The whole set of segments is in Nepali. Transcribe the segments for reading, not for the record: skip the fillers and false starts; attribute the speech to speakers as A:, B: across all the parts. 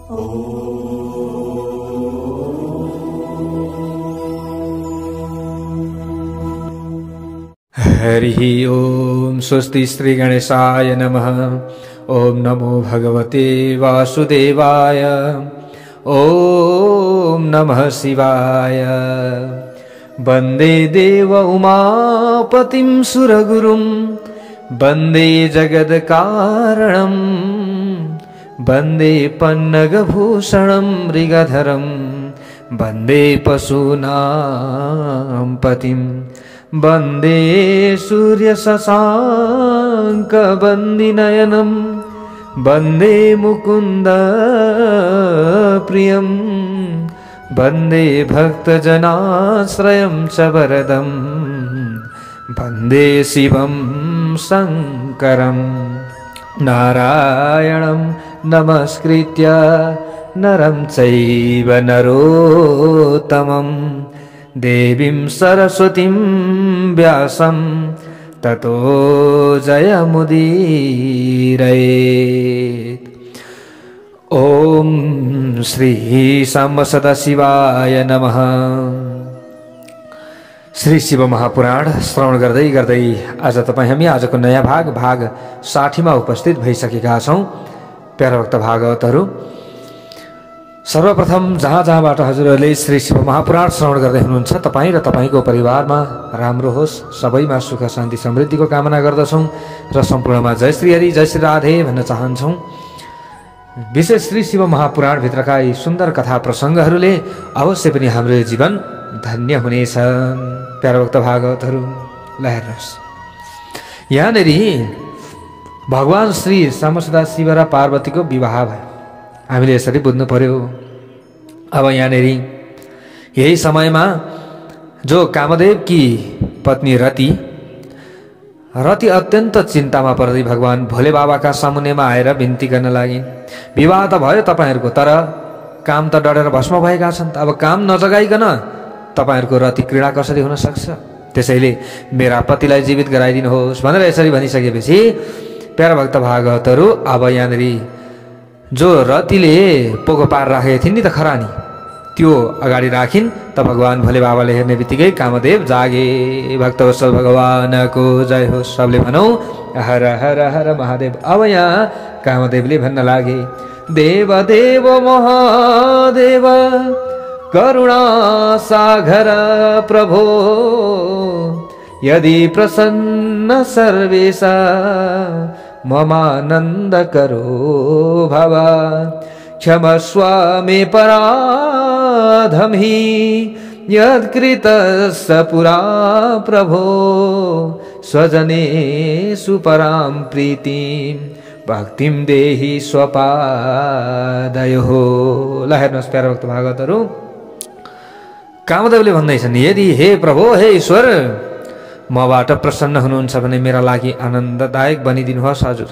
A: हरि ओम। स्वस्ति श्री गणेशाय नमः। ओम नमो भगवते वासुदेवाय। ओम नमः शिवाय। वन्दे देव उमापतिं सुरगुरुं वन्दे जगत्कारणं वन्दे पन्नगभूषणं मृगधरं वन्दे पशूनां पतिं वन्दे सूर्यशशाङ्कवन्दिनयनं वन्दे मुकुन्द प्रियं वन्दे भक्तजनाश्रयं च वरदं वन्दे शिवं शङ्करं। नारायणं नमस्कृत्य नरं चैव नरोत्तमं देवीं सरस्वतीं व्यासं ततो जयमुदीरयेत्। ओम श्री सांब सदाशिवाय नमः। श्री शिव महापुराण श्रवण गर्दै गर्दै आज हामी आजको नयाँ भाग 60 मा उपस्थित भइसकेका छौं। प्यारा भक्त भागवतहरू, सर्वप्रथम जहाँबाट हजुरहरूले श्री शिव महापुराण श्रवण गर्दै हुनुहुन्छ तपाईँ र तपाईँको परिवारमा राम्रो होस्, सबैमा सुख शान्ति समृद्धिको कामना गर्दछौं र सम्पूर्णमा जय श्री हरि जय श्री राधे भन्न चाहन्छौं। विशेष श्री शिव महापुराण भित्रका यी सुन्दर कथा प्रसङ्गहरूले अवश्य पनि हाम्रो जीवन धन्य हुनेछ। प्यारा भक्त भागवतहरू, ल हेर्नुहोस्, यहाँनिर भगवान श्री सामसदा शिव र पार्वतीको विवाह भयो। हामीले यसरी बुझ्नु पर्यो। अब यहाँनिर यही समयमा जो कामदेव की पत्नी रति अत्यन्त चिन्तामा पर्दै भगवान भोले बाबाका सामुन्नेमा आएर बिन्ती गर्न लागिन्। विवाह त भयो तपाईहरूको, तर काम त डढेर भस्म भएका छन्। अब काम नजगाइकन तपाईहरूको रति क्रीडा कसरी हुन सक्छ? त्यसैले मेरा पतिलाई जीवित गराइदिनुहोस् भनेर यसरी भनिसकेपछि प्यारा भक्त भागवतहरू, अब यहाँनिर जो रतिले पोको पार राखेकी थिइन् नि त खरानी, त्यो अगाडि राखिन् त भगवान भोले बाबाले हेर्ने बित्तिकै कामदेव जागे। भक्तवत्सल भगवानको जय हो। सबले भनौं हर हर हर महादेव। अब यहाँ कामदेवले भन्न लागे, देव देव महादेव करुणा सागर प्रभो यदि प्रसन्न सर्वेशा ममानंद करो भवा क्षमस्व मे पराधम हि यत्कृतस्य पुरा प्रभो स्वजनेषु परां प्रीतिं भक्तिं देहि स्वपादयोः। ल हेर्नुहोस् प्यारा भक्त भागवतहरू, कामदेवले भन्दैछन्, यदि हे प्रभु हे ईश्वर मबाट प्रसन्न हुनुहुन्छ भने मेरा लागि आनन्ददायक बनिदिनुहोस्। हजुर,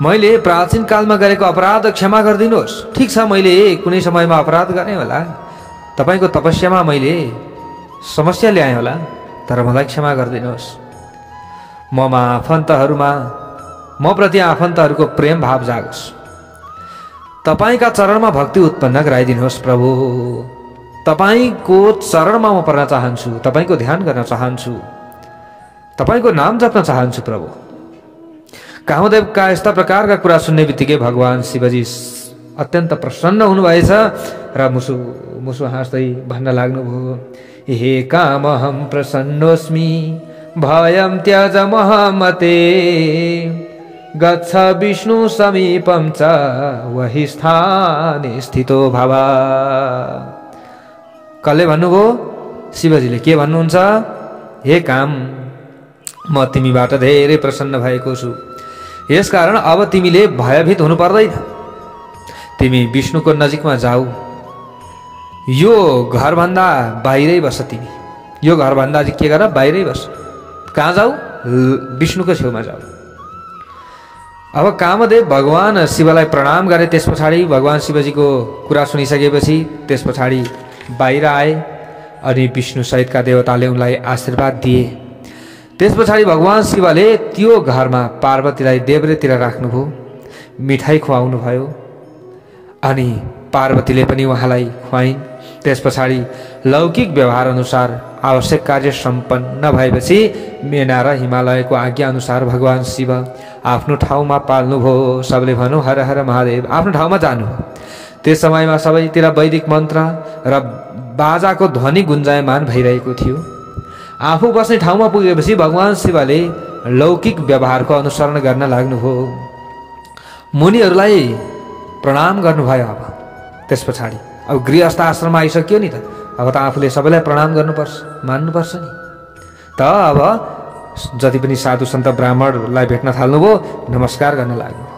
A: मैले प्राचीन कालमा गरेको अपराध क्षमा गरिदिनुहोस्। ठीक छ, मैले कुनै समयमा अपराध गरेँ होला, तपाईको तपस्यामा मैले समस्या ल्याएँ होला, तर मलाई क्षमा गरिदिनुहोस्। म प्रति आफन्तहरूको प्रेम भाव जागोस्। तपाईका चरणमा भक्ति उत्पन्न गराइदिनुहोस् प्रभु। तपाईको चरणमा म पर्न चाहन्छु, तपाईको ध्यान गर्न चाहन्छु, तपाईको नाम जप्न चाहन्छु प्रभु। कामदेवका यस्ता प्रकारका कुरा सुन्ने बित्तिकै भगवान शिवजी अत्यन्त प्रसन्न हुनुभएछ र मुसु मुसु हाँस्दै भन्न लाग्नुभयो, हे कामहं प्रसन्नोस्मि भयं त्यज महामते गच्छ विष्णु समीपं च वहि स्थाने स्थितो भव। कसले भन्नुभयो? शिवजीले। के भन्नुहुन्छ? हे काम, म तिमीबाट धेरै प्रसन्न भएको छु, यसकारण अब तिमीले भयभीत हुनु पर्दैन। तिमी विष्णुको नजिकमा जाऊ, यो घरभन्दा बाहिरै बस। तिमी यो घरभन्दा के गर? बाहिरै बस। कहाँ जाऊ? विष्णुको छेउमा जाऊ। अब कामदेव भगवान शिवलाई प्रणाम गरे। त्यस पछाडि भगवान शिवजीको कुरा सुनिसकेपछि त्यस पछाडि बाहिर आए अनि विष्णु सहितका देवताले उनलाई आशीर्वाद दिए। त्यस पछाडि भगवान शिवले त्यो घरमा पार्वतीलाई देब्रेतिर राख्नुभयो, मिठाई खुवाउनु भयो अनि पार्वतीले पनि उहाँलाई खुवाइन्। त्यस पछाडि लौकिक व्यवहार अनुसार आवश्यक कार्य सम्पन्न भएपछि मेना र हिमालयको आज्ञा अनुसार भगवान शिव आफ्नो ठाउँमा पाल्नुभयो। सबले भनौँ हर हर महादेव, आफ्नो ठाउँमा जानुभयो। त्यस समयमा सबैतिर वैदिक मन्त्र र बाजाको ध्वनि गुन्जायमान भइरहेको थियो। आफू बस्ने ठाउँमा पुगेपछि भगवान शिवले लौकिक व्यवहारको अनुसरण गर्न लाग्नुभयो। मुनिहरूलाई प्रणाम गर्नुभयो। अब त्यस पछाडि अब गृहस्थ आश्रममा आइसक्यो नि त, अब त आफूले सबैलाई प्रणाम गर्नुपर्छ, मान्नुपर्छ नि त। अब जति पनि साधु सन्त ब्राह्मणलाई भेट्न थाल्नुभयो, नमस्कार गर्न लाग्नुभयो।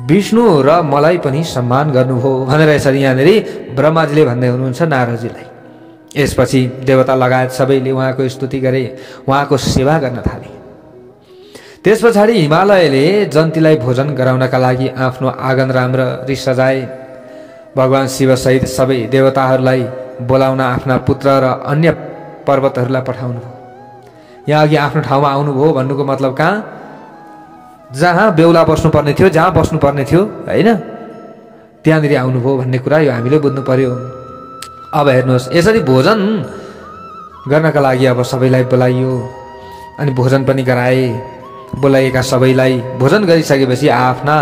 A: विष्णु र मलाई पनि सम्मान गर्नुभयो भनेर यसरी यहाँनिर ब्रह्माजीले भन्दै हुनुहुन्छ नारदजीलाई। यसपछि देवता लगायत सबैले उहाँको स्तुति गरे, उहाँको सेवा गर्न थाले। त्यस पछाडि हिमालयले जन्तीलाई भोजन गराउनका लागि आफ्नो आँगन राम्ररी सजाए। भगवान शिवसहित सबै देवताहरूलाई बोलाउन आफ्ना पुत्र र अन्य पर्वतहरूलाई पठाउनुभयो। यहाँ अघि आफ्नो ठाउँमा आउनुभयो भन्नुको मतलब कहाँ? जहाँ बेहुला बस्नुपर्ने थियो, जहाँ बस्नुपर्ने थियो होइन, त्यहाँनिर आउनुभयो भन्ने कुरा यो हामीले बुझ्नु पर्यो। अब हेर्नुहोस्, यसरी भोजन गर्नका लागि अब सबैलाई बोलाइयो अनि भोजन पनि गराए। बोलाइएका सबैलाई भोजन गरिसकेपछि आफ्ना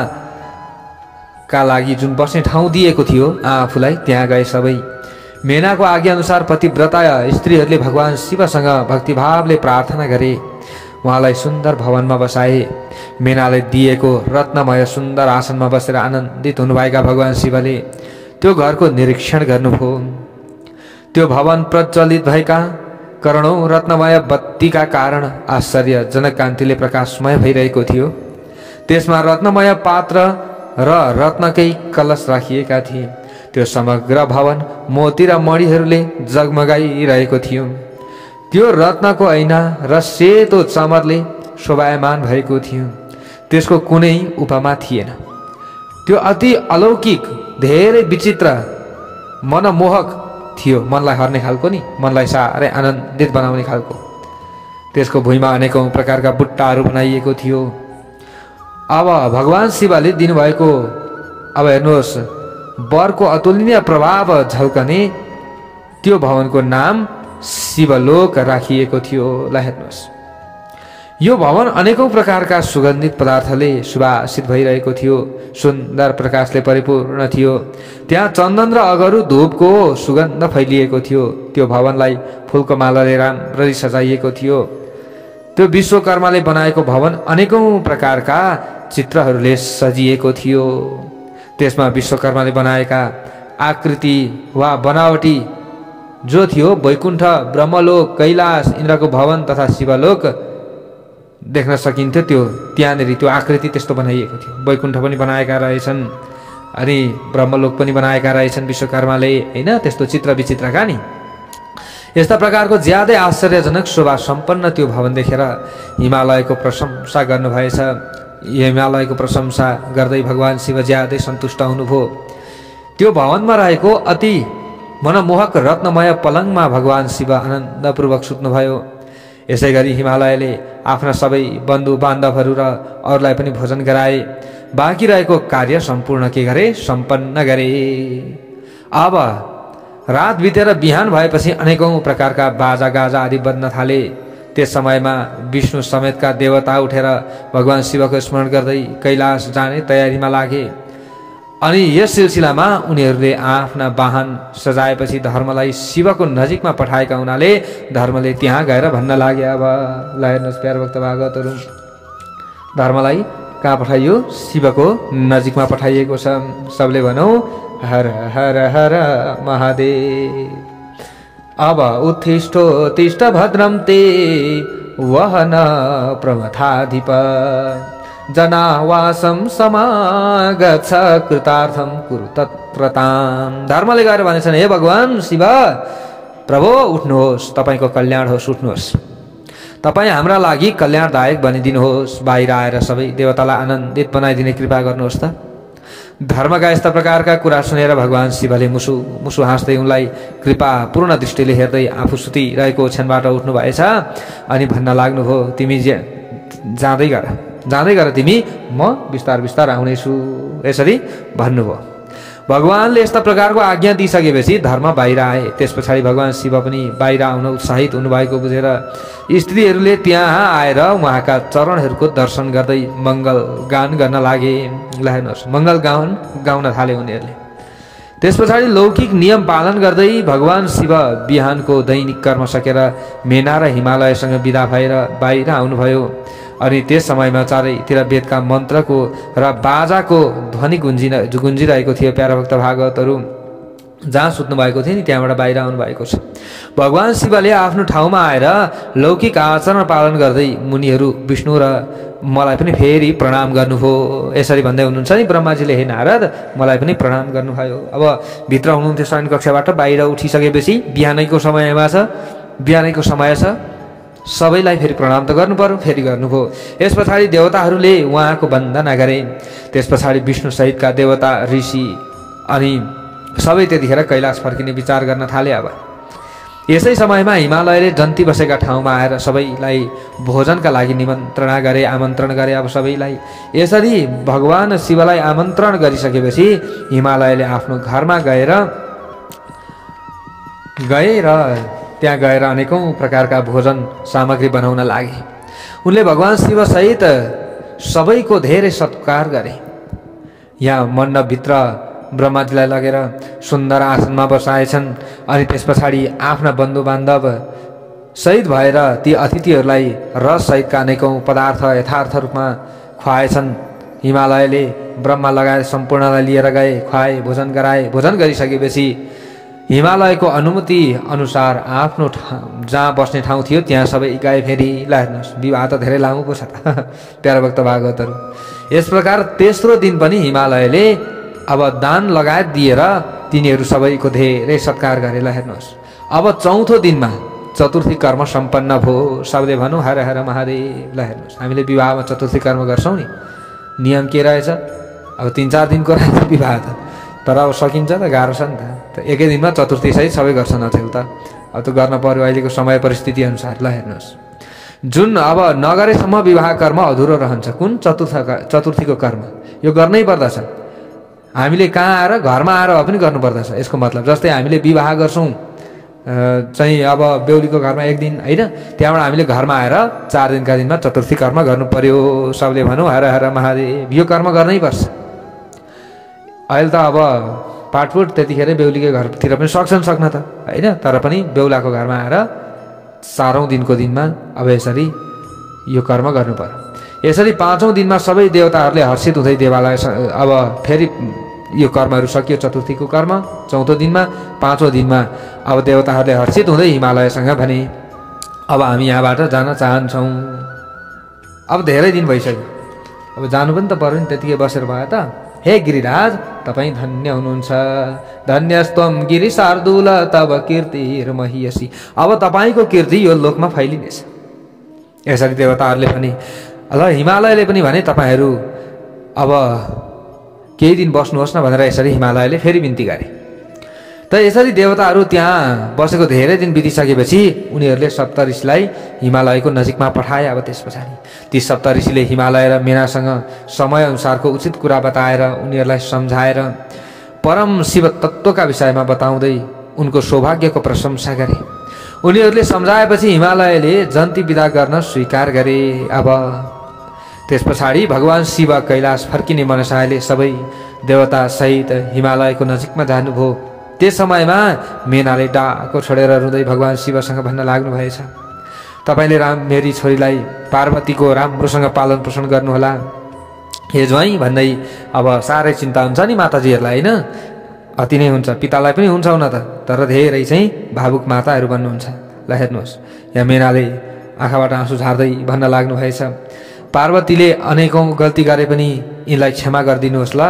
A: का लागि जुन बस्ने ठाउँ दिएको थियो आफूलाई, त्यहाँ गए सबै। मेनाको आज्ञा अनुसार पतिव्रता स्त्रीहरूले भगवान शिवसँग भक्तिभावले प्रार्थना गरे। उहाँलाई सुन्दर भवनमा बसाए। मेनाले दिएको रत्नमय सुन्दर आसनमा बसेर आनन्दित हुनुभएका भगवान शिवले त्यो घरको निरीक्षण गर्नुभयो। त्यो भवन प्रज्वलित भएका करोडौं रत्नमय बत्तीका कारण आश्चर्यजनक कान्तिले प्रकाशमय भइरहेको थियो। त्यसमा रत्नमय पात्र र रत्नकै कलश राखिएका थिए। त्यो समग्र भवन मोती र मणिहरूले जगमगाइरहेको थियो। त्यो रत्नको ऐना र सेतो चमरले शोभायमान भएको थियो। त्यसको कुनै उपमा थिएन। त्यो अति अलौकिक, धेरै विचित्र, मनमोहक थियो। मनलाई हर्ने खालको नि, मनलाई साह्रै आनन्दित बनाउने खालको। त्यसको भुइँमा अनेकौं प्रकारका बुट्टाहरू बनाइएको थियो। अब भगवान शिवले दिनुभएको, अब हेर्नुहोस्, वरको अतुलनीय प्रभाव झल्कने त्यो भवनको नाम शिवलोक राखिएको थियो। ल हेर्नुहोस्, यो भवन अनेकौं प्रकारका सुगन्धित पदार्थले सुवासित भइरहेको थियो। सुन्दर प्रकाशले परिपूर्ण थियो। त्यहाँ चन्दन र अगरु धूपको सुगन्ध फैलिएको थियो। त्यो भवनलाई फूलको मालाले राम्ररी सजाइएको थियो। त्यो विश्वकर्माले बनाएको भवन अनेकौं प्रकारका चित्रहरूले सजिएको थियो। त्यसमा विश्वकर्माले बनाएका आकृति वा बनावटी जो थियो वैकुण्ठ, ब्रह्मलोक, कैलाश, इन्द्रको भवन तथा शिवलोक देख्न सकिन्थ्यो। त्यो त्यहाँनिर त्यो आकृति त्यस्तो बनाइएको थियो। वैकुण्ठ पनि बनाएका रहेछन् अनि ब्रह्मलोक पनि बनाएका रहेछन् विश्वकर्माले, होइन? त्यस्तो चित्र विचित्रका नि। यस्ता प्रकारको ज्यादै आश्चर्यजनक शोभा सम्पन्न त्यो भवन देखेर हिमालयको प्रशंसा गर्नुभएछ। हिमालयको प्रशंसा गर्दै भगवान शिव ज्यादै सन्तुष्ट हुनुभयो। त्यो भवनमा रहेको अति मनमोहक रत्नमय पलङमा भगवान शिव आनन्दपूर्वक सुत्नुभयो। यसै गरी हिमालयले आफ्ना सबै बन्धु बान्धवहरू र अरूलाई पनि भोजन गराए। बाँकी रहेको कार्य सम्पूर्ण के गरे? सम्पन्न गरे। अब रात बितेर बिहान भएपछि अनेकौं प्रकारका बाजा गाजा आदि बज्न थाले। त्यस समयमा विष्णु समेतका देवता उठेर भगवान शिवको स्मरण गर्दै कैलाश जाने तयारीमा लागे। अनि यस सिलसिलामा उनीहरूले आफ्ना वाहन सजाएपछि धर्मलाई शिवको नजिकमा पठाएका हुनाले धर्मले त्यहाँ गएर भन्न लागे। अब ल हेर्नुहोस् प्यार भक्त भागवतहरू, धर्मलाई कहाँ पठाइयो? शिवको नजिकमा पठाइएको छ। सबले भनौँ हर हर हर महादेव। अब उत्तिष्ठ भद्रम ते वहन प्रमथाधिप जनावासम समागच्छ कृतार्थम कुरु तत्रताम। धर्मले गएर भनेछन्, हे भगवान शिव प्रभु उठ्नुहोस्, तपाईँको कल्याण होस्, उठ्नुहोस्, तपाईँ हाम्रा लागि कल्याणदायक बनिदिनुहोस्। बाहिर आएर सबै देवतालाई आनन्दित बनाइदिने कृपा गर्नुहोस् त। धर्मका यस्ता प्रकारका कुरा सुनेर भगवान शिवले मुसु मुसु हाँस्दै उनलाई कृपा पूर्ण दृष्टिले हेर्दै आफू सुतिरहेको ओछ्यानबाट उठ्नु भएछ अनि भन्न लाग्नुभयो, तिमी जाँदै गर तिमी, म बिस्तार बिस्तार आउनेछु, यसरी भन्नुभयो। भगवानले यस्ता प्रकारको आज्ञा दिइसकेपछि धर्म बाहिर आए। त्यस पछाडि भगवान शिव पनि बाहिर आउन उत्साहित हुनुभएको बुझेर स्त्रीहरूले त्यहाँ आएर उहाँका चरणहरूको दर्शन गर्दै मङ्गल गान गर्न लागे। ल हेर्नुहोस्, मङ्गल गाउन थाले उनीहरूले। त्यस पछाडि लौकिक नियम पालन गर्दै भगवान शिव बिहानको दैनिक कर्म सकेर मेना र हिमालयसँग विदा भएर बाहिर आउनुभयो। अनि त्यस समयमा चारैतिर वेदका मन्त्रको र बाजाको ध्वनि गुन्जिरहेको थियो। प्यारा भक्त भागवतहरू जहाँ सुत्नु भएको थियो नि त्यहाँबाट बाहिर आउनु भएको छ। भगवान शिवले आफ्नो ठाउँमा आएर लौकिक आचरण पालन गर्दै मुनिहरू विष्णु र मलाई पनि फेरि प्रणाम गर्नुभयो। यसरी भन्दै हुनुहुन्छ नि ब्रह्माजीले, हे नारद मलाई पनि प्रणाम गर्नुभयो। अब भित्र हुनुहुन्थ्यो शयन कक्षबाट, बाहिर उठिसकेपछि बिहानैको समय छ, सबैलाई फेरि प्रणाम त गर्नु पर्यो, फेरि गर्नुभयो। यस पछाडि देवताहरूले उहाँको वन्दना गरे। त्यस पछाडि विष्णु सहितका देवता ऋषि अनि सबै त्यतिखेर कैलाश फर्किने विचार गर्न थाले। अब यसै समयमा हिमालयले जन्ती बसेका ठाउँमा आएर सबैलाई भोजनका लागि आमन्त्रण गरे। अब सबैलाई यसरी भगवान शिवलाई आमन्त्रण गरिसकेपछि हिमालयले आफ्नो घरमा गए र त्यहाँ गएर अनेकौं प्रकारका भोजन सामग्री बनाउन लागे। उनले भगवान शिव सहित सबैको धेरै सत्कार गरे। यहाँ मण्डपभित्र ब्रह्माजीलाई लगेर सुन्दर आसनमा बसाएछन्। अनि त्यस पछाडि आफ्ना बन्धु बान्धव सहित भएर ती अतिथिहरूलाई रस सहितका अनेकौं पदार्थ यथार्थ रूपमा खुवाएछन्। हिमालयले ब्रह्मा लगायत सम्पूर्णलाई लिएर गए, खुवाए, भोजन गराए। भोजन गरिसकेपछि हिमालयको अनुमति अनुसार आफ्नो जहाँ बस्ने ठाउँ थियो त्यहाँ सबै गए। फेरि ल हेर्नुहोस्, विवाह त धेरै लामो पो छ त प्यारा भक्त भागवतहरू। यस प्रकार तेस्रो दिन पनि हिमालयले अब दान लगायत दिएर तिनीहरू सबैको धेरै सत्कार गरे। ल हेर्नुहोस्, अब चौथो दिनमा चतुर्थी कर्म सम्पन्न भयो। सबले भनौँ हर हर महादेव। ल हेर्नुहोस्, हामीले विवाहमा चतुर्थी कर्म गर्छौँ नि, नियम के रहेछ? अब 3-4 दिनको रहेछ विवाह त, तर अब सकिन्छ त, गाह्रो छ नि त। एकै दिनमा चतुर्थी सहित सबै गर्छन् अचेल त। अब त गर्न पर्यो अहिलेको समय परिस्थिति अनुसार। ल हेर्नुहोस्, जुन अब नगरेसम्म विवाह कर्म अधुरो रहन्छ। कुन? चतुर्थीको कर्म यो गर्नै पर्दछ। हामीले कहाँ आएर, घरमा आएर पनि गर्नुपर्दछ। यसको मतलब जस्तै हामीले विवाह गर्छौँ चाहिँ अब बेहुलीको घरमा 1 दिन होइन, त्यहाँबाट हामीले घरमा आएर 4 दिनका दिनमा चतुर्थी कर्म गर्नु पर्यो। सबले भनौँ हर हर महादेव। यो कर्म गर्नै पर्छ। अहिले त अब पाटपुट त्यतिखेरै बेहुलीको घरतिर पनि सक्न त होइन, तर पनि बेहुलाको घरमा आएर 4औं दिनको दिनमा अब यसरी यो कर्म गर्नु पर्यो। यसरी 5औं दिनमा सबै देवताहरूले हर्षित हुँदै देवालय अब फेरि यो कर्महरू सकियो, चतुर्थीको कर्म। 4औं दिनमा 5औं दिनमा अब देवताहरूले हर्षित हुँदै हिमालयसँग भने अब हामी यहाँबाट जान चाहन्छौँ। अब धेरै दिन भइसक्यो, अब जानु पनि त पर्यो नि, त्यतिकै बसेर भयो त। हे गिरिराज, तपाईँ धन्य हुनुहुन्छ। धन्यस्त्वम गिरि शार्दूल तब कीर्ति महीयसी। अब तपाईँको कीर्ति यो लोकमा फैलिनेछ। यसरी देवताहरूले पनि ल हिमालयले पनि भने तपाईँहरू अब केही दिन बस्नुहोस् न भनेर यसरी हिमालयले फेरि बिन्ती गरे। त यसरी देवताहरू त्यहाँ बसेको धेरै दिन बितिसकेपछि उनीहरूले सप्तऋषिलाई हिमालयको नजिकमा पठाए। अब त्यस पछाडि ती सप्तऋषिले हिमालय र मेनासँग समयअनुसारको उचित कुरा बताएर उनीहरूलाई सम्झाएर परम शिव तत्त्वका विषयमा बताउँदै उनको सौभाग्यको प्रशंसा गरे। उनीहरूले सम्झाएपछि हिमालयले जन्ती विदा गर्न स्वीकार गरे। अब त्यस पछाडि भगवान शिव कैलाश फर्किने मनसायले सबै देवता सहित हिमालयको नजिकमा जानुभयो। त्यस समयमा मेनाले डाको छोडेर रुँदै भगवान शिवसँग भन्न लाग्नु भएछ, तपाईँले मेरी छोरीलाई पार्वतीको राम्रोसँग पालन पोषण गर्नुहोला हे ज्वाइँ भन्दै। अब साह्रै चिन्ता हुन्छ नि माताजीहरूलाई होइन, अति नै हुन्छ, पितालाई पनि हुन्छ हुन त, तर धेरै चाहिँ भावुक माताहरू बन्नुहुन्छ। ल हेर्नुहोस्, यहाँ मेनाले आँखाबाट आँसु झार्दै भन्न लाग्नु भएछ, पार्वतीले अनेकौं गल्ती गरे पनि यिनलाई क्षमा गरिदिनुहोस् ल।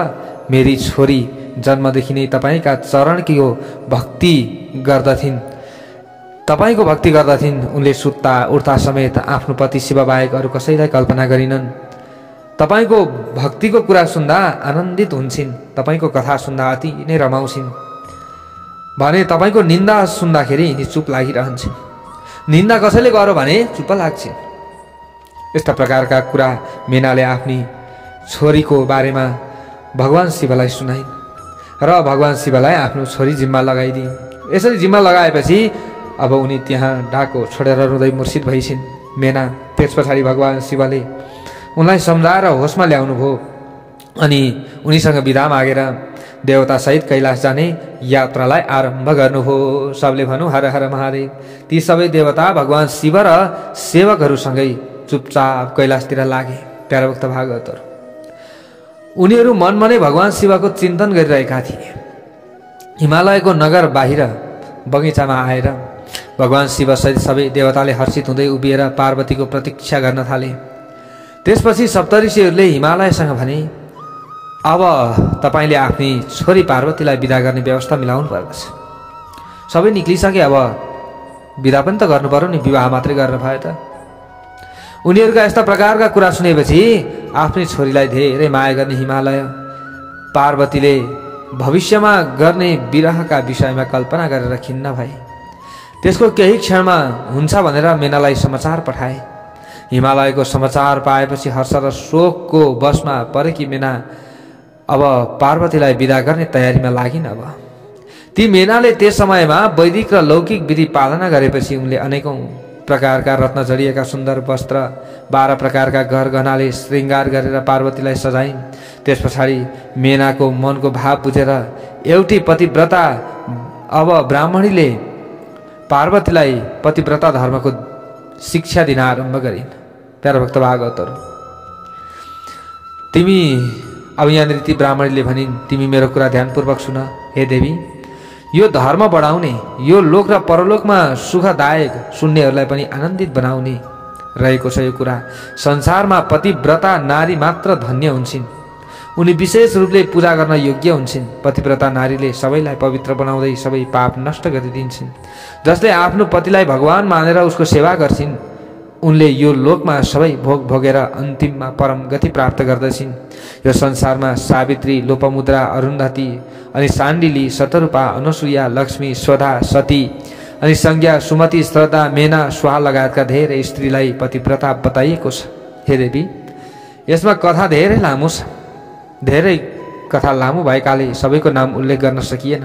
A: मेरी छोरी जन्मदेखि नै तपाईँका चरणको भक्ति गर्दथिन्, तपाईँको भक्ति गर्दथिन्। उनले सुत्ता उठ्दा समेत आफ्नो पति शिव बाहेक अरू कसैलाई कल्पना गरिनन्। तपाईँको भक्तिको कुरा सुन्दा आनन्दित हुन्छन्, तपाईँको कथा सुन्दा अति नै रमाउँछिन् भने तपाईँको निन्दा सुन्दाखेरि यिनी चुप लागिरहन्छन्। निन्दा कसैले गर्यो भने चुप लाग्छन्। यस्ता प्रकारका कुरा मेनाले आफ्नी छोरीको बारेमा भगवान शिवलाई सुनाइन्। र भगवान शिवलाई आफ्नो छोरी जिम्मा लगाइदिए। यसरी जिम्मा लगाएपछि अब उनी त्यहाँ डाको छोडेर रुँदै मूर्छित भइसिन् मेना। त्यस पछाडि भगवान शिवले उनलाई सम्झाएर होसमा ल्याउनु भयो अनि उनीसँग बिदा मागेर देवतासहित कैलाश जाने यात्रालाई आरम्भ गर्नुभयो। सबले भनौँ हर हर महादेव। ती सबै देवता भगवान शिव र सेवकहरूसँगै चुपचाप कैलाशतिर लागे। प्यारा भक्त भागवतहरू, उनीहरू मनमा नै भगवान शिवको चिन्तन गरिरहेका थिए। हिमालयको नगर बाहिर बगैँचामा आएर भगवान शिवसहित सबै देवताले हर्षित हुँदै उभिएर पार्वतीको प्रतीक्षा गर्न थाले। त्यसपछि सप्तऋषिहरूले हिमालयसँग भने, अब तपाईँले आफ्नी छोरी पार्वतीलाई बिदा गर्ने व्यवस्था मिलाउनु पर्दछ। सबै निक्लिसके, अब बिदा पनि त गर्नु पर्यो नि, विवाह मात्रै गरेर भयो त। उनीहरूका यस्ता प्रकारका कुरा सुनेपछि आफ्नै छोरीलाई धेरै माया गर्ने हिमालय पार्वतीले भविष्यमा गर्ने विरहका विषयमा कल्पना गरेर खिन्न भए। त्यसको केही क्षणमा हुन्छ भनेर मेनालाई समाचार पठाए। हिमालयको समाचार पाएपछि हर्ष र शोकको वशमा परेकी मेना अब पार्वतीलाई विदा गर्ने तयारीमा लागिन्। अब ती मेनाले त्यस समयमा वैदिक र लौकिक विधि पालना गरेपछि उनले अनेकौं प्रकारका रत्न जडिएका सुन्दर वस्त्र 12 प्रकारका गहनाले श्रृङ्गार गरेर पार्वतीलाई सजाइन्। त्यस पछाडि मेनाको मनको भाव बुझेर एउटी पतिव्रता अब ब्राह्मणीले पार्वतीलाई पतिव्रता धर्मको शिक्षा दिन आरम्भ गरिन्। प्यारा भक्त भागवतहरू, तिमी अब यहाँनिर ती ब्राह्मणीले भनिन्, तिमी मेरो कुरा ध्यानपूर्वक सुन। हे देवी, यो धर्म बढाउने, यो लोक र परलोकमा सुखदायक, सुन्नेहरूलाई पनि आनन्दित बनाउने रहेको छ यो कुरा। संसारमा पतिव्रता नारी मात्र धन्य हुन्छन्। उनी विशेष रूपले पूजा गर्न योग्य हुन्छन्। पतिव्रता नारीले सबैलाई पवित्र बनाउँदै सबै पाप नष्ट गरिदिन्छन्। जसले आफ्नो पतिलाई भगवान मानेर उसको सेवा गर्छिन्, उनले यो लोकमा सबै भोग भोगेर अन्तिममा परम गति प्राप्त गर्दछिन्। यो संसारमा सावित्री, लोपमुद्रा, अरुन्धती अनि साण्डिली, शतरूपा, अनुसुया, लक्ष्मी, स्वधा, सती अनि संज्ञा, सुमति, श्रद्धा, मेना, स्वाहा लगायतका धेरै स्त्रीलाई पतिव्रता बताइएको छ। हे देवी, यसमा कथा धेरै लामो छ। धेरै कथा लामो भएकाले सबैको नाम उल्लेख गर्न सकिएन।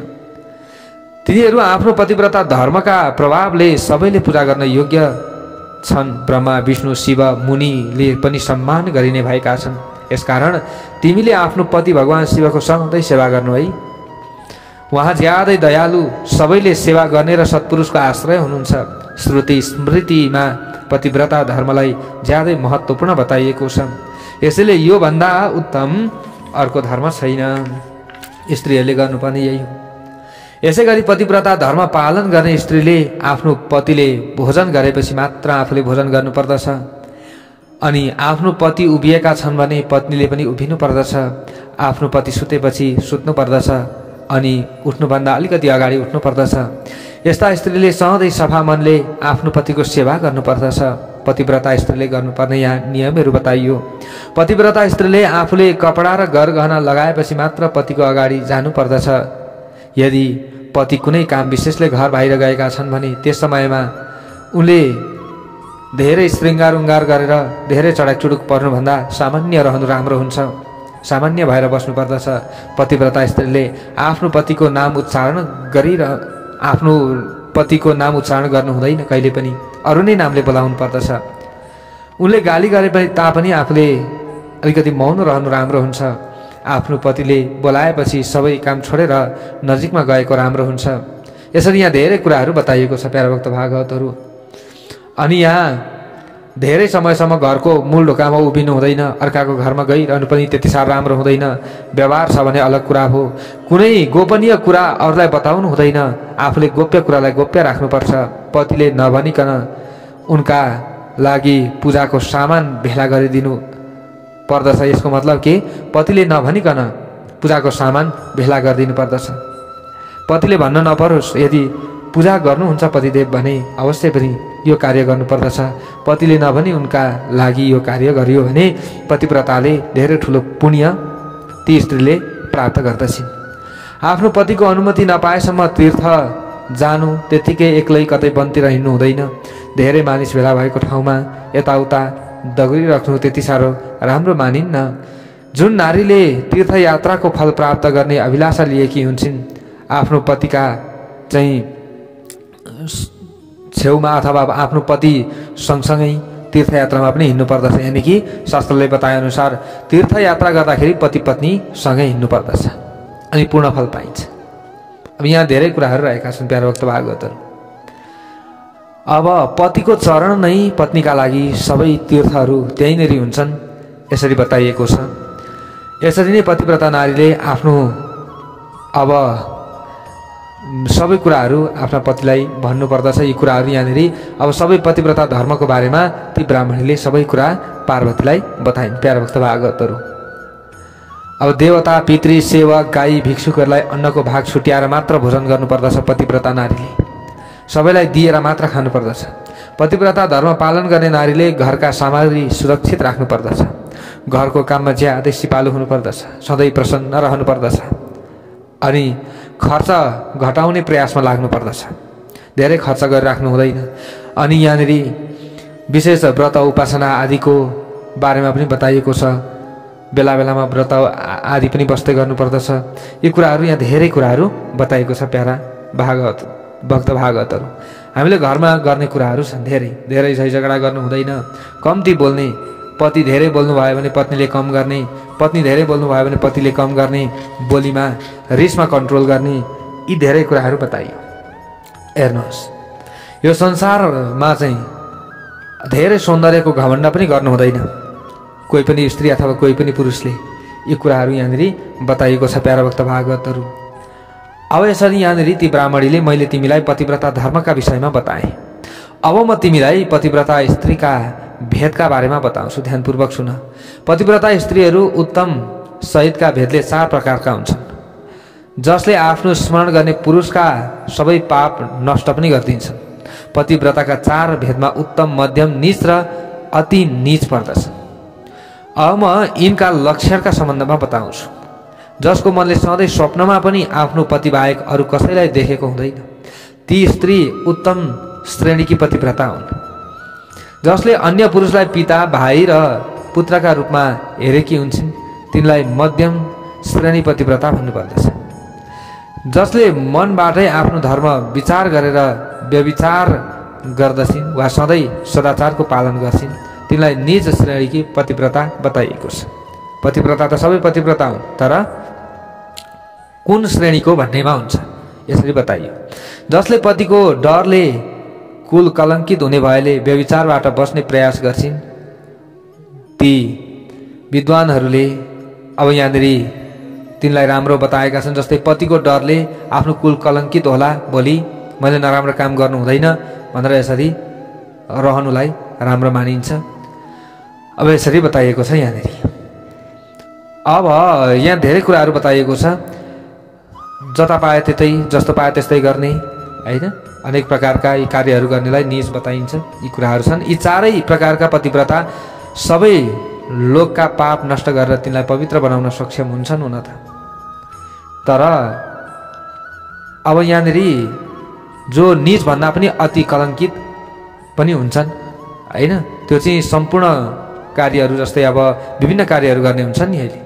A: तिनीहरू आफ्नो पतिव्रता धर्मका प्रभावले सबैले पूजा गर्न योग्य छन्। ब्रह्मा, विष्णु, शिव, मुनिले पनि सम्मान गरिने भएका छन्। यसकारण तिमीले आफ्नो पति भगवान शिवको सधैँ सेवा गर्नु है। उहाँ ज्यादै दयालु, सबैले सेवा गर्ने र सत्पुरुषको आश्रय हुनुहुन्छ। श्रुति स्मृतिमा पतिव्रता धर्मलाई ज्यादै महत्त्वपूर्ण बताइएको छ। यसैले यो भन्दा उत्तम अर्को धर्म छैन। स्त्रीहरूले गर्नुपर्ने यही हो। यसै गरी पतिव्रता धर्म पालन गर्ने स्त्रीले आफ्नो पतिले भोजन गरेपछि मात्र आफूले भोजन गर्नुपर्दछ। अनि आफ्नो पति उभिएका छन् भने पत्नीले पनि उभिनु पर्दछ। आफ्नो पति सुतेपछि सुत्नु पर्दछ अनि उठ्नुभन्दा अलिकति अगाडि उठ्नु पर्दछ। यस्ता स्त्रीले सधैँ सफा मनले आफ्नो पतिको सेवा गर्नुपर्दछ। पतिव्रता स्त्रीले गर्नुपर्ने यहाँ नियमहरू बताइयो। पतिव्रता स्त्रीले आफूले कपडा र गहना लगाएपछि मात्र पतिको अगाडि जानुपर्दछ। यदि पति कुनै काम विशेषले घर बाहिर गएका छन् भने त्यस समयमा उनले धेरै श्रृङ्गार उङ्गार गरेर धेरै चढाकचुडुक पर्नुभन्दा सामान्य रहनु राम्रो हुन्छ। सामान्य भएर बस्नुपर्दछ। पतिव्रता स्त्रीले आफ्नो पतिको नाम उच्चारण गर्नु हुँदैन। कहिले पनि अरू नै नामले बोलाउनु पर्दछ। उनले गाली गरे पनि तापनि आफूले अलिकति मौन रहनु राम्रो हुन्छ। आफ्नो पतिले बोलाएपछि सबै काम छोडेर नजिकमा गएको राम्रो हुन्छ। यसरी यहाँ धेरै कुराहरू बताइएको छ प्यारा भक्त भागवतहरू। अनि यहाँ धेरै समयसम्म घरको मूल ढोकामा उभिनु हुँदैन। अर्काको घरमा गइरहनु पनि त्यति साह्रो राम्रो हुँदैन। व्यवहार छ भने अलग कुरा हो। कुनै गोपनीय कुरा अरूलाई बताउनु हुँदैन। आफूले गोप्य कुरालाई गोप्य राख्नुपर्छ। पतिले नभनिकन उनका लागि पूजाको सामान भेला गरिदिनु पर्दछ। यसको मतलब के? पतिले नभनिकन पूजाको सामान भेला गरिदिनु पर्दछ। पतिले भन्न नपरोस्। यदि पूजा गर्नुहुन्छ पतिदेव भने अवश्य पनि यो कार्य गर्नुपर्दछ। पतिले नभनी उनका लागि यो कार्य गरियो भने पतिव्रताले धेरै ठुलो पुण्य ती स्त्रीले प्राप्त गर्दछिन्। आफ्नो पतिको अनुमति नपाएसम्म तीर्थ जानु, त्यतिकै एक्लै कतै बन्तिर हिँड्नु हुँदैन। धेरै मानिस भेला भएको ठाउँमा यताउता दगुरिराख्नु त्यति साह्रो राम्रो मानिन्न। जुन नारीले तीर्थयात्राको फल प्राप्त गर्ने अभिलाषा लिएकी हुन्छन्, आफ्नो पतिका चाहिँ छेउमा अथवा आफ्नो पति सँगसँगै तीर्थयात्रामा पनि हिँड्नु पर्दछ। यानि कि शास्त्रले बताएअनुसार तीर्थयात्रा गर्दाखेरि पति पत्नी सँगै हिँड्नु पर्दछ अनि पूर्ण फल पाइन्छ। अब यहाँ धेरै कुराहरू रहेका छन् प्यारा भक्त भागवतहरू। अब पतिको चरण नै पत्नीका लागि सबै तीर्थहरू त्यहीँनेरि हुन्छन् यसरी बताइएको छ। यसरी नै पतिव्रता नारीले आफ्नो अब सबै कुराहरू आफ्ना पतिलाई भन्नुपर्दछ। यी कुराहरू यहाँनिर अब सबै पतिव्रता धर्मको बारेमा ती ब्राह्मणीले सबै कुरा पार्वतीलाई बताइन् प्यारा भक्त भागवतहरू। अब देवता, पितृ, सेवक, गाई, भिक्षुकहरूलाई अन्नको भाग छुट्याएर मात्र भोजन गर्नुपर्दछ पतिव्रता नारीले, सबैलाई दिएर मात्र खानुपर्दछ। पतिव्रता धर्म पालन गर्ने नारीले घरका सामग्री सुरक्षित राख्नुपर्दछ, घरको काममा ज्यादै सिपालु हुनुपर्दछ, सधैँ प्रसन्न रहनुपर्दछ अनि खर्च घटाउने प्रयासमा लाग्नुपर्दछ, धेरै खर्च गरिराख्नु हुँदैन। अनि यहाँनिर विशेष व्रत उपासना आदिको बारेमा पनि बताइएको छ, बेला बेलामा व्रत आदि पनि बस्दै गर्नुपर्दछ। यी कुराहरू यहाँ धेरै कुराहरू बताइएको छ प्यारा भक्त भागवतहरू। हामीले घरमा गर्ने कुराहरू छन् धेरै, धेरै झै झगडा गर्नु हुँदैन, कम्ती बोल्ने, पति धेरै बोल्नु भयो भने पत्नीले कम गर्ने, पत्नी धेरै बोल्नु भयो भने पतिले कम गर्ने, बोलीमा रिसमा कन्ट्रोल गर्ने, यी धेरै कुराहरू बताइयो। हेर्नुहोस्, यो संसारमा चाहिँ धेरै सौन्दर्यको घमण्ड पनि गर्नु हुँदैन, कोही पनि स्त्री अथवा कोही पनि पुरुषले। यी कुराहरू यहाँनिर बताइएको छ प्यारा भक्त भागवतहरू। अब यसरी यहाँनिर ती ब्राह्मणीले मैले तिमीलाई पतिव्रता धर्मका विषयमा बताएँ। अब म तिमीलाई पतिव्रता स्त्रीका भेदका बारेमा बताउँछु, ध्यानपूर्वक सुन। पतिव्रता स्त्रीहरू उत्तम सहितका भेदले 4 प्रकारका हुन्छन्, जसले आफ्नो स्मरण गर्ने पुरुषका सबै पाप नष्ट पनि गरिदिन्छन्। पतिव्रताका 4 भेदमा उत्तम, मध्यम, नीच र अति नीच पर्दछ। अब म यिनका लक्षणका सम्बन्धमा बताउँछु। जसको मनले सधैँ स्वप्नमा पनि आफ्नो पति बाहेक अरू कसैलाई देखेको हुँदैन, ती स्त्री उत्तम श्रेणीकी पतिव्रता हुन्। जसले अन्य पुरुषलाई पिता, भाइ र पुत्रका रूपमा हेरेकी हुन्छन्, तिनलाई मध्यम श्रेणी पतिव्रता भन्नुपर्दछ। जसले मनबाटै आफ्नो धर्म विचार गरेर व्यभिचार गर्दछिन् वा सधैँ सदाचारको पालन गर्छिन्, तिनलाई निज श्रेणीकी पतिव्रता बताइएको छ। पतिव्रता त सबै पतिव्रता हुन्, तर कुन श्रेणीको भन्नेमा हुन्छ यसरी बताइयो। जसले पतिको डरले कुल कलङ्कित हुने भएले व्यभिचारबाट बस्ने प्रयास गर्छिन्, ती विद्वानहरूले अब यहाँनिर तिनलाई राम्रो बताएका छन्। जस्तै पतिको डरले आफ्नो कुल कलङ्कित होला, भोलि मैले नराम्रो काम गर्नु हुँदैन भनेर यसरी रहनुलाई राम्रो मानिन्छ। अब यसरी बताइएको छ यहाँनिर। अब यहाँ धेरै कुराहरू बताइएको छ, जता पाए त्यतै, जस्तो पाए त्यस्तै गर्ने, होइन, अनेक प्रकारका यी कार्यहरू गर्नेलाई नीच बताइन्छ। यी कुराहरू छन्। यी 4 प्रकारका पतिव्रता सबै लोकका पाप नष्ट गरेर तिनलाई पवित्र बनाउन सक्षम हुन्छन् हुन त। तर अब यहाँनिर जो नीच भन्दा पनि अति कलङ्कित पनि हुन्छन्, होइन, त्यो चाहिँ सम्पूर्ण कार्यहरू जस्तै अब विभिन्न कार्यहरू गर्ने हुन्छन् नि अहिले,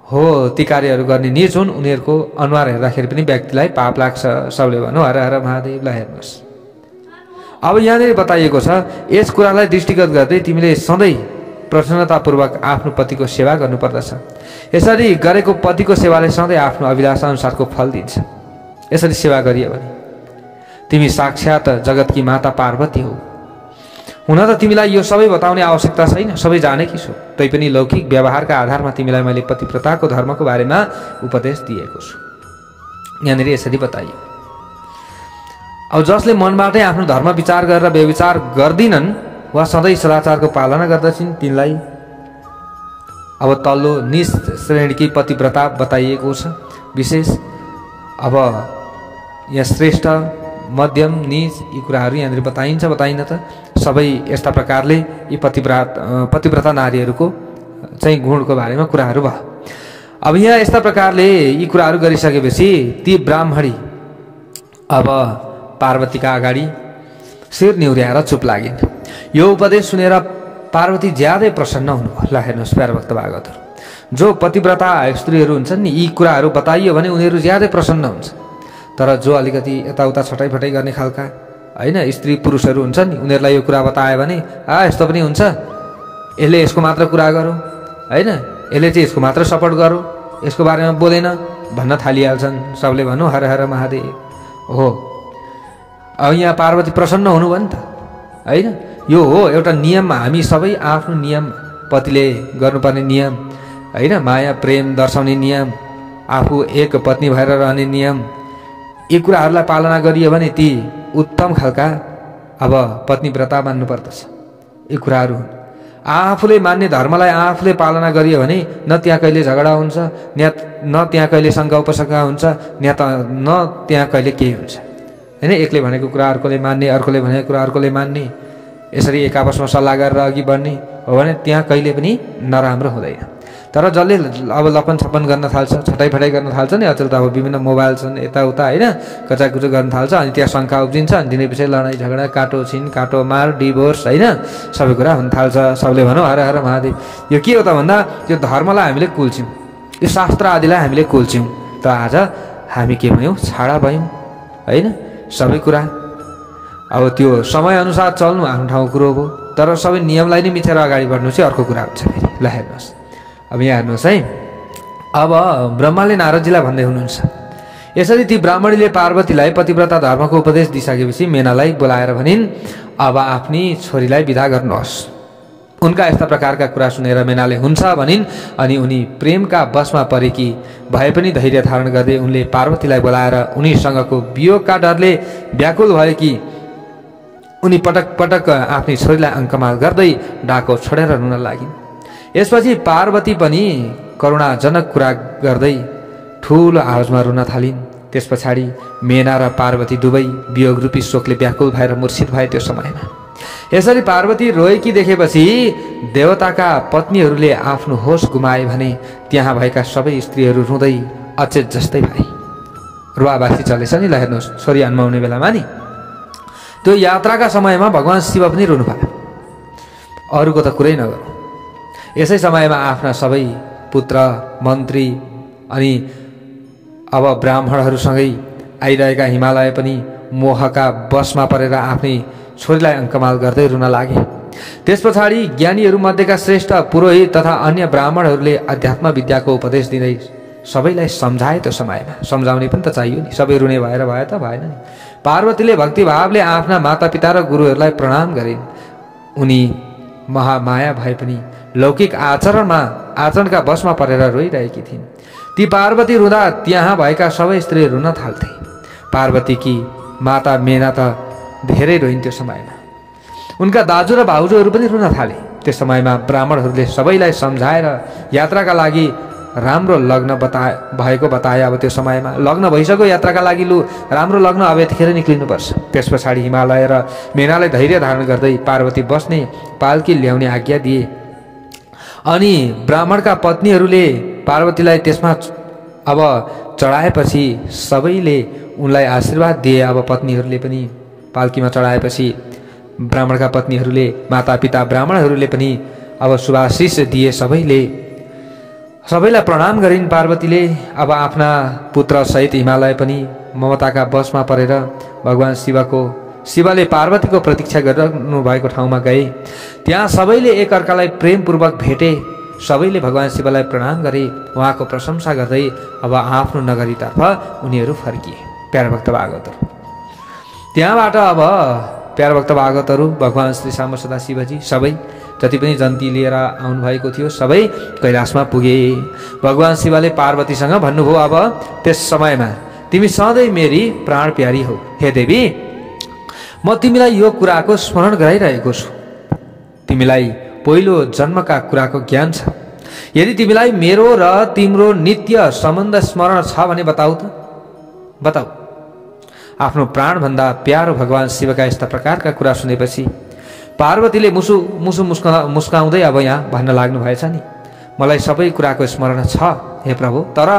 A: हो ती कार्यहरू गर्ने नीच हुन्। उनीहरूको अनुहार हेर्दाखेरि पनि व्यक्तिलाई पाप लाग्छ। सबले भन्नु हर हर महादेवलाई हेर्नुहोस्। अब यहाँनिर बताइएको छ, यस कुरालाई दृष्टिगत गर्दै तिमीले सधैँ प्रसन्नतापूर्वक आफ्नो पतिको सेवा गर्नुपर्दछ। यसरी गरेको पतिको सेवाले सधैँ आफ्नो अभिलाषा अनुसारको फल दिन्छ। यसरी सेवा गरियो भने तिमी साक्षात जगतकी माता पार्वती हो। हुन त तिमीलाई यो सबै बताउने आवश्यकता छैन, सबै जानेकी छु। तैपनि लौकिक व्यवहारका आधारमा तिमीलाई मैले पतिव्रताको धर्मको बारेमा उपदेश दिएको छु। यहाँनिर यसरी बताइयो। अब जसले मनबाटै आफ्नो धर्म विचार गरेर व्यभिचार गर्दिनन् वा सधैँ सदाचारको पालना गर्दछन्, तिनलाई अब तल्लो निज श्रेणीकी पतिव्रता बताइएको छ विशेष। अब यहाँ श्रेष्ठ, मध्यम, निज यी कुराहरू यहाँनिर बताइन्छ बताइन त। सबै यस्ता प्रकारले यी पतिव्रता नारीहरूको चाहिँ गुणको बारेमा कुराहरू भयो। अब यहाँ यस्ता प्रकारले यी कुराहरू गरिसकेपछि ती ब्राह्मणी अब पार्वतीका अगाडि शिर निहुर्याएर चुप लागिन्। यो उपदेश सुनेर पार्वती ज्यादै प्रसन्न हुनुभयो। ल हेर्नुहोस् प्यारा भक्त भागवतहरू, जो पतिव्रता स्त्रीहरू हुन्छन् नि यी कुराहरू बताइयो भने उनीहरू ज्यादै प्रसन्न हुन्छ। तर जो अलिकति यताउता छटाइफटाइ गर्ने खालका हैन स्त्री पुरुषहरू हुन्छन् नि उनीहरूलाई यो कुरा बतायो भने यस्तो पनि हुन्छ, यसले यसको मात्र कुरा गरौँ हैन, यसले चाहिँ यसको मात्र सपोर्ट गरौँ, यसको बारेमा बोलेन भन्न थालिहाल्छन्। सबले भनौँ हर हर महादेव हो। अब यहाँ पार्वती प्रसन्न हुनु भयो नि त हैन। यो हो एउटा नियममा हामी सबै आफ्नो नियम, पतिले गर्नुपर्ने नियम हैन, माया प्रेम दर्शाउने नियम, आफू एक पत्नी भएर रहने नियम, यी कुराहरूलाई पालना गरियो भने ती उत्तम खालका अब पत्नीव्रता मान्नु पर्दछ। यी कुराहरू आफूले मान्ने धर्मलाई आफूले पालना गरियो भने न त्यहाँ कहिले झगडा हुन्छ, न त्यहाँ कहिले शङ्का उपशङ्का हुन्छ, न त्यहाँ कहिले केही हुन्छ हैन। एकले भनेको कुरा अर्कोले मान्ने, अर्कोले भनेको कुरा अर्कोले मान्ने, यसरी एक आपसमा सल्लाह गरेर अघि बढ्ने हो भने त्यहाँ कहिले पनि नराम्रो हुँदैन। तर जसले अब लपन छप्पन गर्न थाल्छ, छटाइफटाइ गर्न थाल्छ नि, अचेल त अब विभिन्न मोबाइल छन् यताउता होइन, कचाकुचो गर्न थाल्छ, अनि त्यहाँ शङ्का उब्जिन्छ, अनि दिनै पछि लडाइँ झगडा, काटो छिन काटो मार, डिभोर्स होइन, सबै कुरा हुन थाल्छ। सबले भनौँ हर हर महादेव। यो के हो त भन्दा यो धर्मलाई हामीले कुल्छौँ, यो शास्त्र आदिलाई हामीले कुल्छौँ। त आज हामी के भयौँ, छाडा भयौँ होइन। सबै कुरा अब त्यो समयअनुसार चल्नु आफ्नो ठाउँ कुरो हो, तर सबै नियमलाई नै मिचेर अगाडि बढ्नु चाहिँ अर्को कुरा हुन्छ फेरि। ल हेर्नुहोस्, अब यहाँ हेर्नुहोस् है, अब ब्रह्माले नारदजीलाई भन्दै हुनुहुन्छ, यसरी ती ब्राह्मणीले पार्वतीलाई पतिव्रता धर्मको उपदेश दिइसकेपछि मेनालाई बोलाएर भनिन्, अब आफ्नी छोरीलाई विदा गर्नुहोस्। उनका यस्ता प्रकारका कुरा सुनेर मेनाले हुन्छ भनिन्, अनि उनी प्रेमका बसमा परेकी भए पनि धैर्य धारण गर्दै उनले पार्वतीलाई बोलाएर उनीसँगको वियोगका डरले व्याकुल भए कि उनी पटक पटक आफ्नी छोरीलाई अङ्कमाल गर्दै डाको छोडेर रुन लागिन्। यसपछि पार्वती पनि करुणाजनक कुरा गर्दै ठुलो आवाजमा रुन थालिन्। त्यस पछाडि मेना र पार्वती दुवै वियोगरूपी शोकले व्याकुल भएर मूर्छित भए। त्यो समयमा यसरी पार्वती रोएकी देखेपछि देवताका पत्नीहरूले आफ्नो होस गुमाए भने त्यहाँ भएका सबै स्त्रीहरू रुँदै अचेत जस्तै भए। रुवाबासी चलेछ नि। ल हेर्नुहोस्, छोरी जन्माउने बेलामा नि त्यो यात्राका समयमा भगवान शिव पनि रुनु भयो, अरूको त कुरै नगरौँ। यसै समयमा आफ्ना सबै पुत्र मन्त्री अनि अब ब्राह्मणहरूसँगै आइरहेका हिमालय पनि मोहका बसमा परेर आफ्नै छोरीलाई अङ्कमाल गर्दै रुन लागे। त्यस पछाडि ज्ञानीहरू मध्येका श्रेष्ठ पुरोहित तथा अन्य ब्राह्मणहरूले अध्यात्म विद्याको उपदेश दिँदै सबैलाई सम्झाए। त्यो समयमा सम्झाउने पनि त चाहियो नि, सबै रुने भएर भयो त भएन नि। पार्वतीले भक्तिभावले आफ्ना मातापिता र गुरुहरूलाई प्रणाम गरिन्। उनी महामाया भए पनि लौकिक आचरणका बसमा परेर रोइरहेकी थिइन्। ती पार्वती रुँदा त्यहाँ भएका सबै स्त्री रुन थाल्थे। पार्वतीकी माता मेना त धेरै रोइन्। त्यो समयमा उनका दाजु र भाउजूहरू पनि रुन थाले। त्यो समयमा ब्राह्मणहरूले सबैलाई सम्झाएर यात्राका लागि राम्रो लग्न भएको बताए। अब त्यो समयमा लग्न भइसक्यो, यात्राका लागि लु राम्रो लग्न अब यतिखेर निक्लिनुपर्छ। त्यस पछाडि हिमालय र मेनालाई धैर्य धारण गर्दै पार्वती बस्ने पाल्की ल्याउने आज्ञा दिए। अनि ब्राह्मणका पत्नीहरूले पार्वतीलाई त्यसमा अब चढाएपछि सबैले उनलाई आशीर्वाद दिए। अब पत्नीहरूले पनि पाल्कीमा चढाएपछि ब्राह्मणका पत्नीहरूले मातापिता ब्राह्मणहरूले पनि अब शुभाशिष दिए। सबैलाई प्रणाम गरिन् पार्वतीले। अब आफ्ना पुत्र सहित हिमालय पनि ममताका बसमा परेर भगवान शिवले पार्वतीको प्रतीक्षा गरिरहनु भएको ठाउँमा गए। त्यहाँ सबैले एकअर्कालाई प्रेमपूर्वक भेटे। सबैले भगवान शिवलाई प्रणाम गरे, उहाँको प्रशंसा गर्दै अब आफ्नो नगरीतर्फ उनीहरू फर्किए। प्यारभक्त भागवतहरू त्यहाँबाट अब प्यारभक्त भागवतहरू भगवान श्री साम्ब सदा शिवजी सबै जति पनि जन्ती लिएर आउनुभएको थियो सबै कैलाशमा पुगे। भगवान शिवले पार्वतीसँग भन्नुभयो, अब त्यस समयमा तिमी सधैँ मेरी प्राण प्यारी हौ। हे देवी, म तिमीलाई यो कुराको स्मरण गराइरहेको छु। तिमीलाई पहिलो जन्मका कुराको ज्ञान छ। यदि तिमीलाई मेरो र तिम्रो नित्य सम्बन्ध स्मरण छ भने बताऊ त, बताऊ। आफ्नो प्राणभन्दा प्यारो भगवान शिवका यस्ता प्रकारका कुरा सुनेपछि पार्वतीले मुस्काउँदै अब यहाँ भन्न लाग्नु भएछ नि, मलाई सबै कुराको स्मरण छ हे प्रभु, तर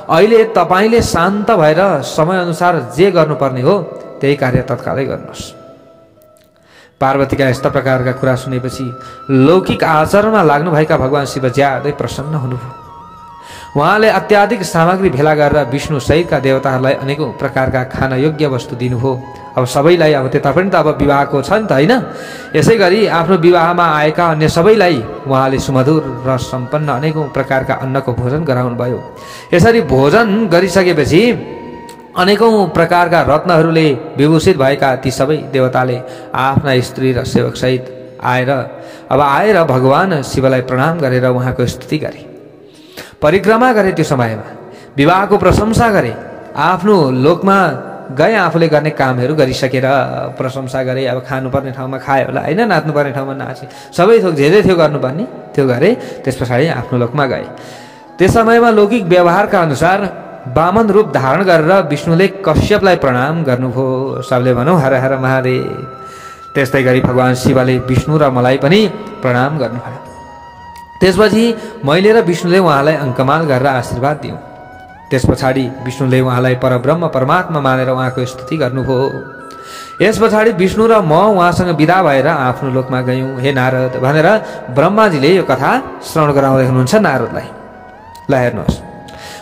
A: अहिले तपाईँले शान्त भएर समयअनुसार जे गर्नुपर्ने हो त्यही कार्य तत्कालै गर्नुहोस्। पार्वतीका यस्ता प्रकारका कुरा सुनेपछि लौकिक आचरणमा लाग्नुभएका भगवान शिव ज्यादै प्रसन्न हुनुभयो। उहाँले अत्याधिक सामग्री भेला गरेर विष्णु सहितका देवताहरूलाई अनेकौं प्रकारका खान योग्य वस्तु दिनुभयो। अब सबैलाई अब त्यता पनि त अब विवाहको छ नि त हैन। यसै गरी आफ्नो विवाहमा आएका अन्य सबैलाई उहाँले सुमधुर र सम्पन्न अनेकौं प्रकारका अन्नको भोजन गराउनु भयो। यसरी भोजन गरिसकेपछि अनेकौं प्रकारका रत्नहरूले विभूषित भएका ती सबै देवताले आफ्ना स्त्री र सेवक सहित आएर भगवान शिवलाई प्रणाम गरेर उहाँको स्तुति गरे, परिक्रमा गरे। त्यो समयमा विवाहको प्रशंसा गरे, आफ्नो लोकमा गए, आफूले गर्ने कामहरू गरिसकेर प्रशंसा गरे। अब खानुपर्ने ठाउँमा खायो होला हैन, नाच्नुपर्ने ठाउँमा नाचे, सबै थोक जे जे थियो गर्नुपर्ने त्यो गरे। त्यस पछाडि आफ्नो लोकमा गए। त्यस समयमा लौकिक व्यवहारका अनुसार वामन रूप धारण गरेर विष्णुले कश्यपलाई प्रणाम गर्नुभयो। सबले भनौँ हर हर महादेव। त्यस्तै गरी भगवान शिवले विष्णु र मलाई पनि प्रणाम गर्नुभयो। त्यसपछि मैले र विष्णुले उहाँलाई अङ्कमाल गरेर आशीर्वाद दियौँ। त्यस पछाडि विष्णुले उहाँलाई परब्रह्म परमात्मा मानेर उहाँको स्तुति गर्नुभयो। यस पछाडि विष्णु र म उहाँसँग विदा भएर आफ्नो लोकमा गयौँ। हे नारद भनेर ब्रह्माजीले यो कथा श्रवण गराउँदै हुनुहुन्छ नारदलाई। ल हेर्नुहोस्,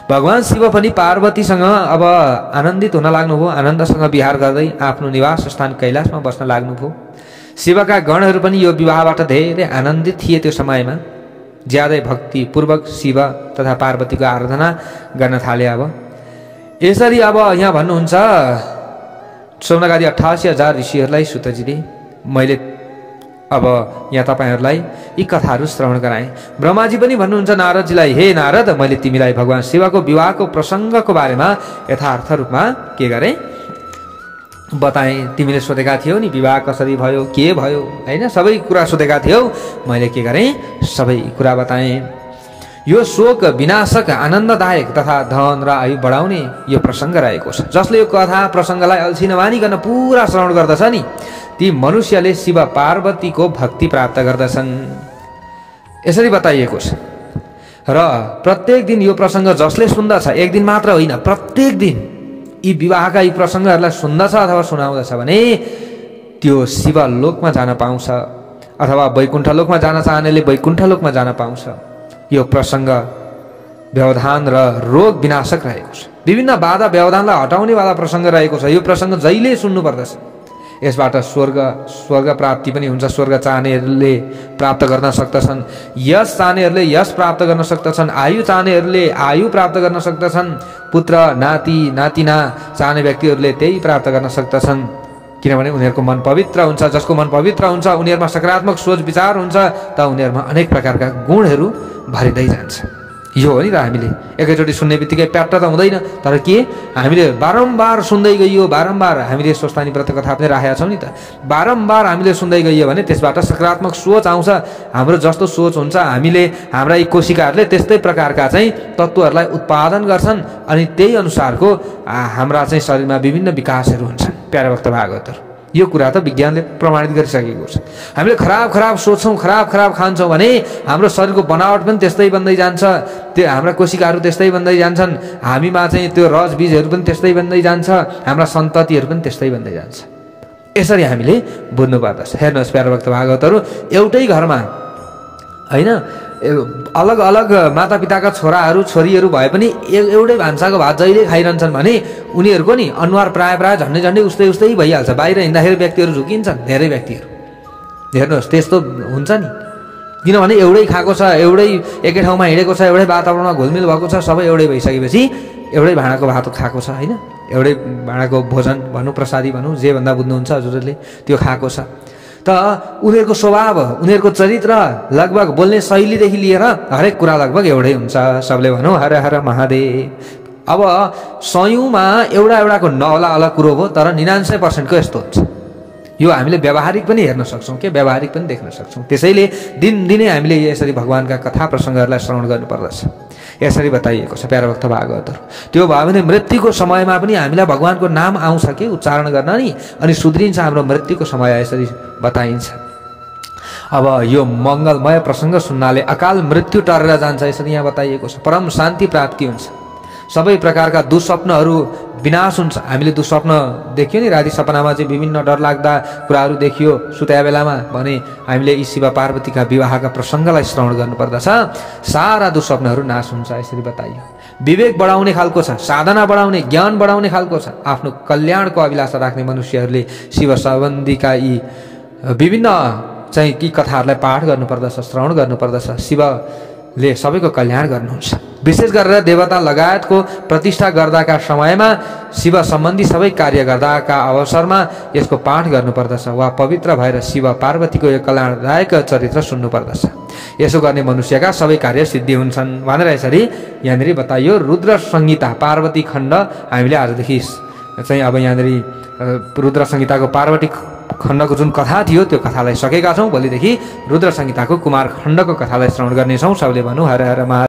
A: भगवान शिव पनि पार्वतीसँग अब आनन्दित हुन लाग्नुभयो। आनन्दसँग विहार गर्दै आफ्नो निवास स्थान कैलाशमा बस्न लाग्नुभयो। शिवका गणहरू पनि यो विवाहबाट धेरै आनन्दित थिए। त्यो समयमा ज्यादै भक्तिपूर्वक शिव तथा पार्वतीको आराधना गर्न थाले। अब यसरी अब यहाँ भन्नुहुन्छ शौनकादि 88,000 ऋषिहरूलाई सुतजीले मैले अब यहाँ तपाईहरूलाई यी कथाहरू श्रवण गराएँ। ब्रह्माजी पनि भन्नुहुन्छ नारदजीलाई, हे नारद मैले तिमीलाई भगवान शिवको विवाहको प्रसङ्गको बारेमा यथार्थ रूपमा के गरेँ बताएँ। तिमीले सोधेका थियौ नि विवाह कसरी भयो, के भयो हैन, सबै कुरा सोधेका थियौ। मैले के गरेँ, सबै कुरा बताएँ। यो शोक विनाशक आनन्ददायक तथा धन र आयु बढाउने यो प्रसङ्ग रहेको छ। जसले यो कथा प्रसङ्गलाई अल्छी नमानिकन पुरा श्रवण गर्दछ नि, ती मनुष्यले शिव पार्वतीको भक्ति प्राप्त गर्दछन्। यसरी बताइएको छ। र प्रत्येक दिन यो प्रसङ्ग जसले सुन्दछ, एक दिन मात्र होइन, प्रत्येक दिन यी विवाहका यी प्रसङ्गहरूलाई सुन्दछ अथवा सुनाउँदछ भने त्यो शिव लोकमा जान पाउँछ, अथवा वैकुण्ठ लोकमा जान चाहनेले वैकुण्ठ लोकमा जान पाउँछ। यो प्रसङ्ग व्यवधान र रोग विनाशक रहेको छ। विभिन्न बाधा व्यवधानलाई हटाउनेवाला प्रसङ्ग रहेको छ। यो प्रसङ्ग जहिले सुन्नुपर्दछ। यसबाट स्वर्ग प्राप्ति पनि हुन्छ। स्वर्ग चाहनेहरूले प्राप्त गर्न सक्दछन्, यश चाहनेहरूले यश प्राप्त गर्न सक्दछन्, आयु चाहनेहरूले आयु प्राप्त गर्न सक्दछन्, पुत्र नाति नातिना चाहने व्यक्तिहरूले त्यही प्राप्त गर्न सक्दछन्। किनभने उनीहरूको मन पवित्र हुन्छ। जसको मन पवित्र हुन्छ उनीहरूमा सकारात्मक सोच विचार हुन्छ, त उनीहरूमा अनेक प्रकारका गुणहरू भरिँदै जान्छ। यो हो नि त, हामीले एकैचोटि सुन्ने बित्तिकै प्याट्ट त हुँदैन। तर के हामीले बारम्बार सुन्दै गइयो, बारम्बार हामीले स्वस्थानी व्रत कथा पनि राखेका छौँ नि त, बारम्बार हामीले सुन्दै गइयो भने त्यसबाट सकारात्मक सोच आउँछ। हाम्रो जस्तो सोच हुन्छ हामीले, हाम्रा यी कोशिकाहरूले त्यस्तै प्रकारका चाहिँ तत्त्वहरूलाई उत्पादन गर्छन् अनि त्यही अनुसारको हाम्रा चाहिँ शरीरमा विभिन्न विकासहरू हुन्छन्। प्यारे भक्त भागवतहरू, यो कुरा त विज्ञानले प्रमाणित गरिसकेको छ। हामीले खराब सोच्छौँ, खराब खान्छौँ भने हाम्रो शरीरको बनावट पनि त्यस्तै बन्दै जान्छ, त्यो हाम्रा कोशिकाहरू त्यस्तै बन्दै जान्छन्, हामीमा चाहिँ त्यो रज बीजहरू पनि त्यस्तै बन्दै जान्छ, हाम्रा सन्ततिहरू पनि त्यस्तै बन्दै जान्छ। यसरी हामीले बुझ्नु पर्दछ। हेर्नुहोस् प्यारे भक्त भागवतहरू, एउटै घरमा होइन अलग अलग मातापिताका छोराहरू छोरीहरू भए पनि एउटै भान्साको भात जहिले खाइरहन्छन् भने उनीहरूको नि अनुहार प्राय झन्डै उस्तै भइहाल्छ। बाहिर हिँड्दाखेरि व्यक्तिहरू झुकिन्छन्, धेरै व्यक्तिहरू। हेर्नुहोस् त्यस्तो हुन्छ नि, किनभने एउटै खाएको छ, एउटै एकै ठाउँमा हिँडेको छ, एउटै वातावरणमा घुलमिल भएको छ, सबै एउटै भइसकेपछि एउटै भाँडाको भात खाएको छ होइन, एउटै भाँडाको भोजन भनौँ, प्रसादी भनौँ, जे भन्दा बुझ्नुहुन्छ हजुरहरूले, त्यो खाएको छ। त उनीहरूको स्वभाव, उनीहरूको चरित्र, लगभग बोल्ने शैलीदेखि लिएर हरेक कुरा लगभग एउटै हुन्छ। सबले भनौँ हर हर महादेव। अब 100मा एउटाको नहोला अलग कुरो हो, तर 99% यस्तो हुन्छ। यो हामीले व्यावहारिक पनि हेर्न सक्छौँ, के व्यावहारिक पनि देख्न सक्छौँ। त्यसैले दिनदिनै हामीले यसरी भगवानका कथा प्रसङ्गहरूलाई श्रवण गर्नुपर्दछ। यसरी बताइएको छ प्यारे भक्त भागवतहरू। त्यो भयो भने मृत्युको समयमा पनि हामीलाई भगवानको नाम आउँछ के उच्चारण गर्न नि, अनि सुध्रिन्छ हाम्रो मृत्युको समय। यसरी बताइन्छ। अब यो मङ्गलमय प्रसङ्ग सुन्नाले अकाल मृत्यु टरेर जान्छ। यसरी यहाँ बताइएको छ। परम शान्ति प्राप्ति हुन्छ। सबै प्रकारका दुस्वप्नहरू विनाश हुन्छ। हामीले दुःस्वप्न देखियो नि, राति सपनामा चाहिँ विभिन्न डरलाग्दा कुराहरू देखियो सुत्या बेलामा भने हामीले यी शिव पार्वतीका विवाहका प्रसङ्गलाई श्रवण गर्नुपर्दछ। सारा दुःस्वप्नहरू नाश हुन्छ यसरी बताइयो। विवेक बढाउने खालको छ, साधना बढाउने, ज्ञान बढाउने खालको छ। आफ्नो कल्याणको अभिलाषा राख्ने मनुष्यहरूले शिव सम्बन्धीका यी विभिन्न चाहिँ यी कथाहरूलाई पाठ गर्नुपर्दछ, श्रवण गर्नुपर्दछ। शिवले सबैको कल्याण गर्नुहुन्छ। विशेष गरेर देवता लगायतको प्रतिष्ठा गर्दाका समयमा, शिव सम्बन्धी सबै कार्य गर्दाका अवसरमा यसको पाठ गर्नुपर्दछ वा पवित्र भएर शिव पार्वतीको यो कल्याणदायक चरित्र सुन्नुपर्दछ। यसो गर्ने मनुष्यका सबै कार्य सिद्धि हुन्छन् भनेर यसरी यहाँनिर बताइयो। रुद्र संहिता पार्वती खण्ड हामीले आजदेखि चाहिँ अब यहाँनिर रुद्र संहिताको पार्वती खण्डको जुन कथा थियो त्यो कथालाई सकेका छौँ। भोलिदेखि रुद्र संहिताको कुमार खण्डको कथालाई श्रवण गर्नेछौँ। सबले भनौँ हर हर महादेव।